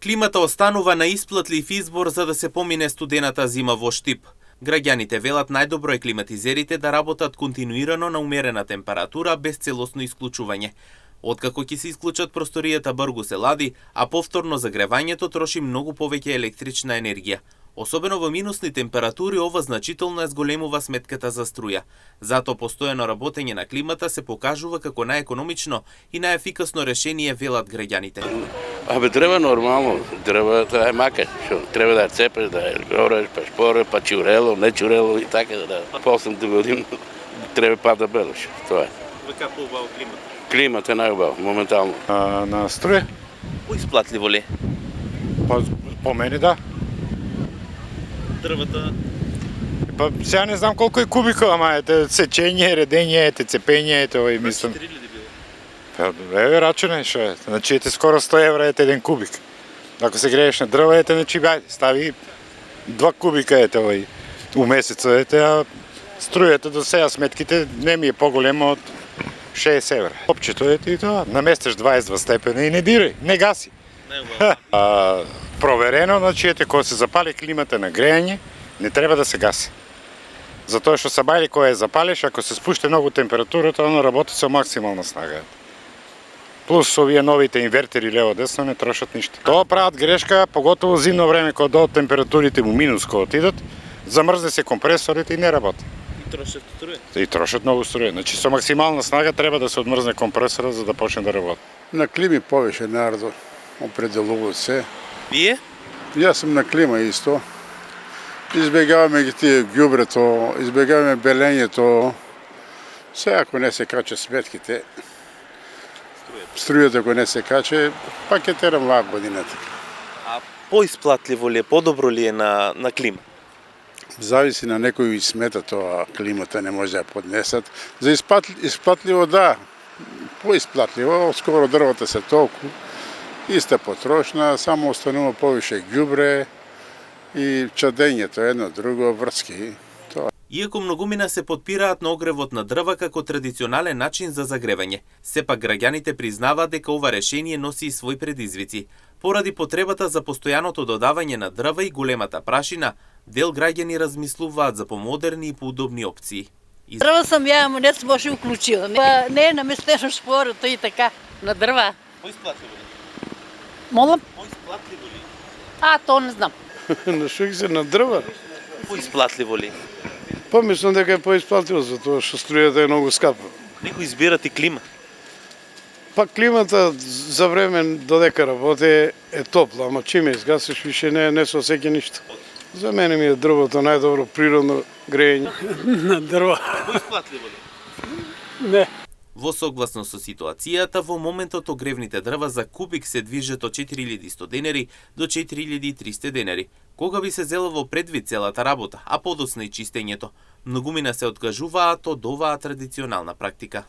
Климата останува неисплатлив избор за да се помине студената зима во Штип. Граѓаните велат најдобро е климатизерите да работат континуирано на умерена температура без целосно исклучување. Откако ќе се исклучат просторијата бргу се лади, а повторно загревањето троши многу повеќе електрична енергија. Особено во минусни температури ова значително е зголемува сметката за струја. Затоа постојано работење на климата се покажува како најекономично и најефикасно решение, велат граѓаните. Треба нормално, треба да е мака, треба да цепеш, да е гореш, па шпоре, па чурело, не чурело и така да. После да година треба па да белеш, тоа е. Века поубаво климата? Климата е најубаво, моментално. На струја? Поисплатливо ли? По мене да. Дрвата? Па сега не знам колку е кубика, ама ете сечење, редење, ете цепење, ете овој мислам. 4 ли било? Па еве рачуне што е. Значи ете скоро 100 евра ете еден кубик. Ако се грееш на дрва ете значи стави 2 кубика ете овој у месецот ете, а струјата до сега сметките не ми е поголема од 60 евра. Опчето ете и тоа, наместиш 22 степени и не дирај, не гаси. Проверено, значи ете кога се запали климата на грејање, не треба да се гаси. Затоа што сабајле кога ја запалиш, ако се спушти многу температурата, оно работи со максимална снага. Плюс овие новите инвертери лево-десно не трошат ништо. Тоа прават грешка, поготово зимно време кога доаѓаат температурите му минус кога отидат, замрзне се компресорите и не работи. И трошат струја? И трошат многу струја. Значи со максимална снага треба да се одмрзне компресорот за да почне да работи. На клими повеќе народот определуваат се. Вие? Јас сум на клима исто. Избегаваме ги тие ѓубрето, избегаваме белењето. Сега ако не се каче сметките, струјата ако не се каче, пак ќе терам лак годината. А поисплатливо ли е, подобро ли е на клима? Зависи на некој и смета тоа, климата не може да ја поднесат. За исплатливо да, поисплатливо, скоро дрвата се толку, иста потрошна, само останува повише ѓубре и чадењето едно друго врски. Тоа. Иако многумина се потпираат на огревот на дрва како традиционален начин за загревање, сепак граѓаните признаваат дека ова решение носи и свој предизвици. Поради потребата за постојаното додавање на дрва и големата прашина, дел граѓани размислуваат за помодерни и поудобни опции. Дрва сам ја, ама не се може уклучила. Не е наместено шпорото и така. На дрва. Поисплатливо ли? Молам? Поисплатливо ли? То не знам. На што се на дрва? Поисплатливо ли? Па мислам дека е поисплатливо, затоа што струјата е многу скапа. Некој избират и клима? Па климата за време додека работи е топла, ама чим изгасиш више не се осеќа ништо. За мене ми е дрвото најдобро природно грејење. На дрва. Поисплатливо ли? Не. Во согласно со ситуацијата, во моментот огревните дрва за кубик се движат од 4100 денари до 4300 денари. Кога би се зела во предвид целата работа, а подоцна и чистењето, многумина се откажуваат од оваа традиционална практика.